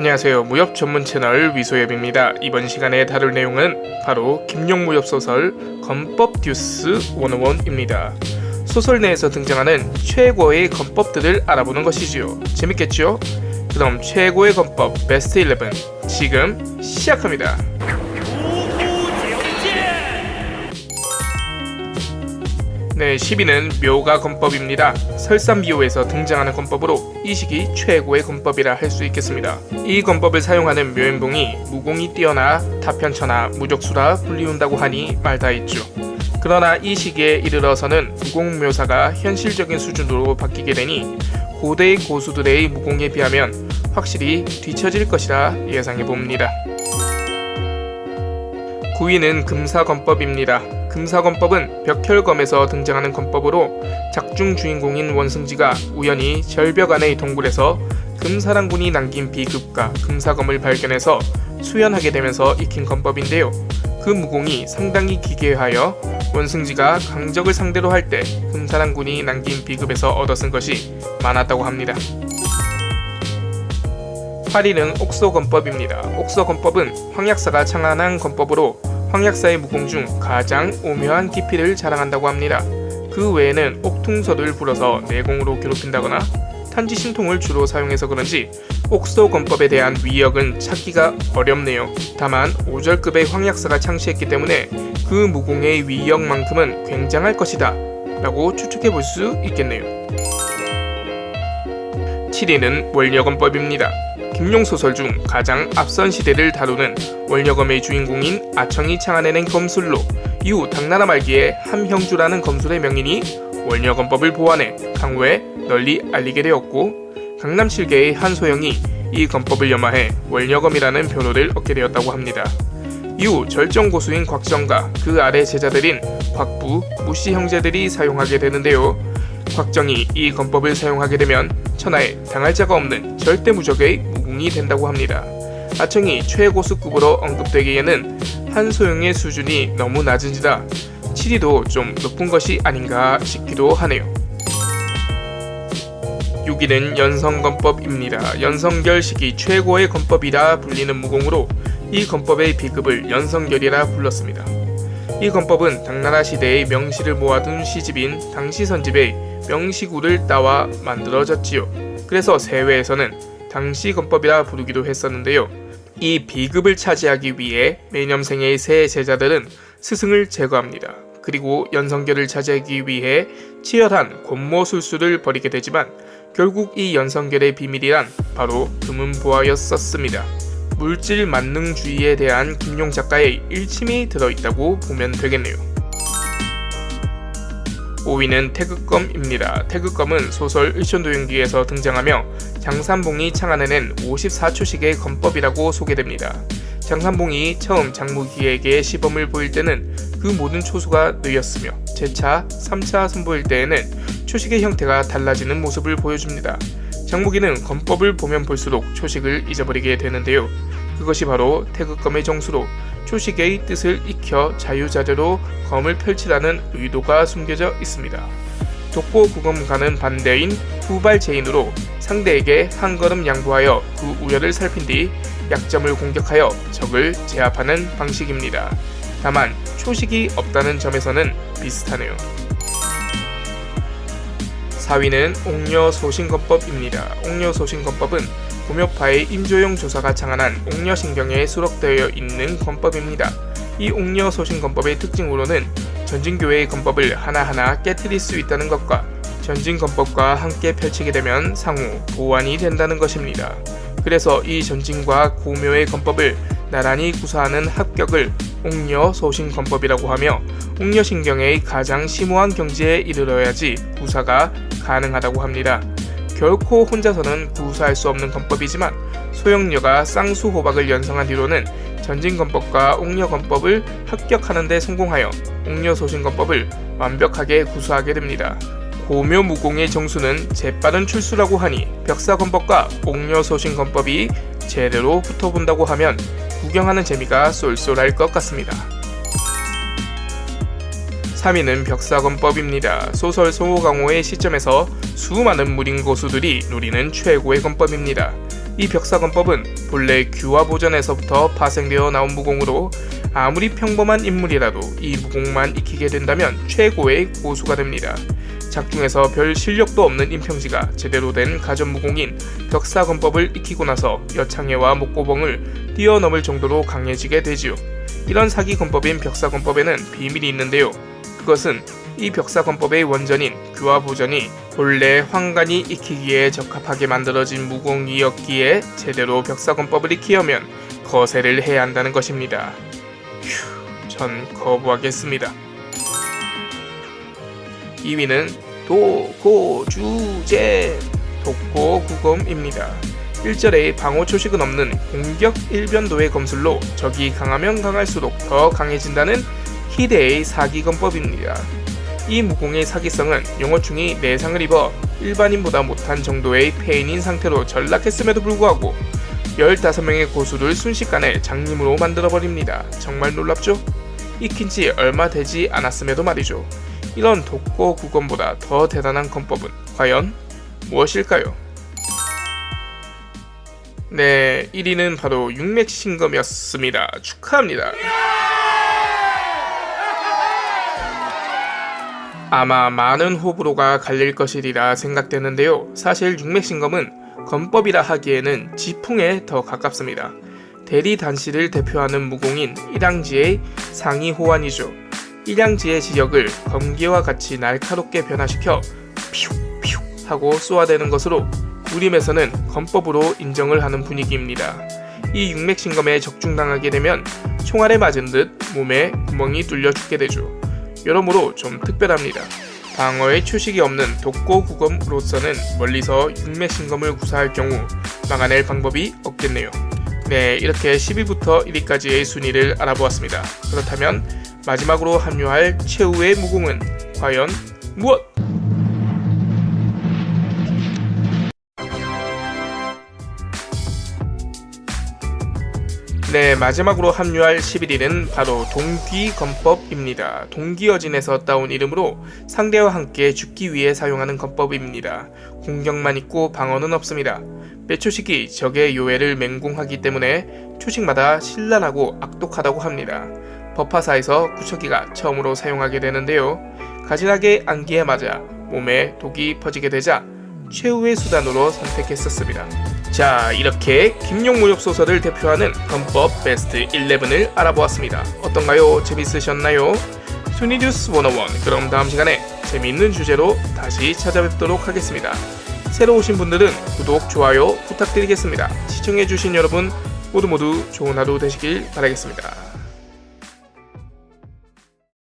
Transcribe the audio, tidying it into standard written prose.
안녕하세요. 무협 전문 채널 위소엽입니다. 이번 시간에 다룰 내용은 바로 김용 무협 소설 건법 듀스 101입니다. 소설 내에서 등장하는 최고의 건법들을 알아보는 것이지요. 재밌겠죠? 그럼 최고의 건법 베스트 11 지금 시작합니다. 네, 10위는 묘가 건법입니다. 설산미호에서 등장하는 건법으로 이 시기 최고의 건법이라 할 수 있겠습니다. 이 건법을 사용하는 묘행봉이 무공이 뛰어나 타편천하 무적수라 불리운다고 하니 말 다 있죠. 그러나 이 시기에 이르러서는 무공묘사가 현실적인 수준으로 바뀌게 되니 고대의 고수들의 무공에 비하면 확실히 뒤처질 것이라 예상해봅니다. 9위는 금사건법입니다. 금사건법은 벽혈검에서 등장하는 건법으로 작중 주인공인 원승지가 우연히 절벽 안의 동굴에서 금사랑군이 남긴 비급과 금사검을 발견해서 수연하게 되면서 익힌 건법인데요. 그 무공이 상당히 기괴하여 원승지가 강적을 상대로 할 때 금사랑군이 남긴 비급에서 얻어쓴 것이 많았다고 합니다. 8위는 옥소건법입니다. 옥소건법은 황약사가 창안한 건법으로 황약사의 무공 중 가장 오묘한 깊이를 자랑한다고 합니다. 그 외에는 옥퉁서를 불어서 내공으로 괴롭힌다거나 탄지신통을 주로 사용해서 그런지 옥소건법에 대한 위력은 찾기가 어렵네요. 다만 5절급의 황약사가 창시했기 때문에 그 무공의 위력만큼은 굉장할 것이다 라고 추측해볼 수 있겠네요. 7위는 월녀건법입니다. 김용 소설 중 가장 앞선 시대를 다루는 월녀검의 주인공인 아청이 창안해낸 검술로 이후 당나라 말기에 함형주라는 검술의 명인이 월녀검법을 보완해 강호에 널리 알리게 되었고 강남 7개의 한소영이 이 검법을 염화해 월녀검이라는 변호를 얻게 되었다고 합니다. 이후 절정고수인 곽정과 그 아래 제자들인 곽부, 무씨 형제들이 사용하게 되는데요. 곽정이 이 검법을 사용하게 되면 천하에 당할 자가 없는 절대 무적의 무공이 된다고 합니다. 아청이 최고수급으로 언급되기에는 한소영의 수준이 너무 낮은지라 7위도 좀 높은 것이 아닌가 싶기도 하네요. 6위는 연성건법입니다. 연성결 시기 최고의 건법이라 불리는 무공으로 이 건법의 비급을 연성결이라 불렀습니다. 이 건법은 당나라 시대의 명시를 모아둔 시집인 당시선집의 명시구를 따와 만들어졌지요. 그래서 세외에서는 당시건법이라 부르기도 했었는데요. 이 비급을 차지하기 위해 매념생의 세 제자들은 스승을 제거합니다. 그리고 연성결을 차지하기 위해 치열한 권모술수를 벌이게 되지만 결국 이 연성결의 비밀이란 바로 금은보화였었습니다. 물질 만능주의에 대한 김용 작가의 일침이 들어있다고 보면 되겠네요. 5위는 태극검입니다. 태극검은 소설 을천도용기에서 등장하며 장산봉이 창안해낸 54초식의 건법이라고 소개됩니다. 장산봉이 처음 장무기에게 시범을 보일 때는 그 모든 초수가 느였으며 재차 3차 선보일 때에는 초식의 형태가 달라지는 모습을 보여줍니다. 장무기는 건법을 보면 볼수록 초식을 잊어버리게 되는데요. 그것이 바로 태극검의 정수로 초식의 뜻을 익혀 자유자재로 검을 펼치라는 의도가 숨겨져 있습니다. 독보구검과는 반대인 후발제인으로 상대에게 한 걸음 양보하여 그 우열을 살핀 뒤 약점을 공격하여 적을 제압하는 방식입니다. 다만 초식이 없다는 점에서는 비슷하네요. 4위는 옥녀소신건법입니다. 옥녀소신건법은 고묘파의 임조용 조사가 창안한 옥녀신경에 수록되어 있는 건법입니다. 이 옥녀소신건법의 특징으로는 전진교회의 건법을 하나하나 깨트릴 수 있다는 것과 전진건법과 함께 펼치게 되면 상호 보완이 된다는 것입니다. 그래서 이 전진과 고묘의 건법을 나란히 구사하는 합격을 옥녀소신건법이라고 하며 옥녀신경의 가장 심오한 경지에 이르러야지 구사가 가능하다고 합니다. 결코 혼자서는 구사할 수 없는 건법이지만 소영녀가 쌍수호박을 연성한 뒤로는 전진건법과 옥녀건법을 합격하는 데 성공하여 옥녀소신건법을 완벽하게 구사하게 됩니다. 고묘무공의 정수는 재빠른 출수라고 하니 벽사건법과 옥녀소신건법이 제대로 붙어본다고 하면 구경하는 재미가 쏠쏠할 것 같습니다. 3위는 벽사건법입니다. 소설 소호강호의 시점에서 수많은 무림 고수들이 누리는 최고의 건법입니다. 이 벽사건법은 본래 규화보전에서부터 파생되어 나온 무공으로 아무리 평범한 인물이라도 이 무공만 익히게 된다면 최고의 고수가 됩니다. 작중에서 별 실력도 없는 임평지가 제대로 된 가전무공인 벽사건법을 익히고 나서 여창해와 목고봉을 뛰어넘을 정도로 강해지게 되지요. 이런 사기건법인 벽사건법에는 비밀이 있는데요. 그것은 이 벽사건법의 원전인 규화보전이 본래 황간이 익히기에 적합하게 만들어진 무공이었기에 제대로 벽사건법을 익히려면 거세를 해야 한다는 것입니다. 전 거부하겠습니다. 2위는 도고주제 독고구검입니다. 1절에 방어 초식은 없는 공격 일변도의 검술로 적이 강하면 강할수록 더 강해진다는 희대의 사기건법입니다. 이 무공의 사기성은 용어충이 내상을 입어 일반인보다 못한 정도의 폐인인 상태로 전락했음에도 불구하고 15명의 고수를 순식간에 장님으로 만들어버립니다. 정말 놀랍죠? 익힌지 얼마 되지 않았음에도 말이죠. 이런 독고구검보다 더 대단한 건법은 과연 무엇일까요? 네, 1위는 바로 육맥신검이었습니다. 축하합니다. 아마 많은 호불호가 갈릴 것이리라 생각되는데요. 사실 육맥신검은 건법이라 하기에는 지풍에 더 가깝습니다. 대리단시를 대표하는 무공인 일양지의 상위 호환이죠. 일양지의 지역을 검기와 같이 날카롭게 변화시켜 피욱 하고 쏘아대는 것으로 우림에서는 건법으로 인정을 하는 분위기입니다. 이 육맥신검에 적중당하게 되면 총알에 맞은 듯 몸에 구멍이 뚫려 죽게 되죠. 여러모로 좀 특별합니다. 방어에 초식이 없는 독고구검으로서는 멀리서 육맥신검을 구사할 경우 막아낼 방법이 없겠네요. 네, 이렇게 10위부터 1위까지의 순위를 알아보았습니다. 그렇다면 마지막으로 합류할 최후의 무공은 과연 무엇? 네, 마지막으로 합류할 11위는 바로 동귀건법입니다. 동귀어진에서 따온 이름으로 상대와 함께 죽기 위해 사용하는 건법입니다. 공격만 있고 방어는 없습니다. 매초식이 적의 요해를 맹공하기 때문에 초식마다 신랄하고 악독하다고 합니다. 법화사에서 구척이가 처음으로 사용하게 되는데요. 가진하게 안기에 맞아 몸에 독이 퍼지게 되자 최후의 수단으로 선택했었습니다. 자, 이렇게 김용무렵소설을 대표하는 건법 베스트 11을 알아보았습니다. 어떤가요? 재밌으셨나요? 순위뉴스 101, 그럼 다음 시간에 재미있는 주제로 다시 찾아뵙도록 하겠습니다. 새로 오신 분들은 구독, 좋아요 부탁드리겠습니다. 시청해주신 여러분 모두 좋은 하루 되시길 바라겠습니다.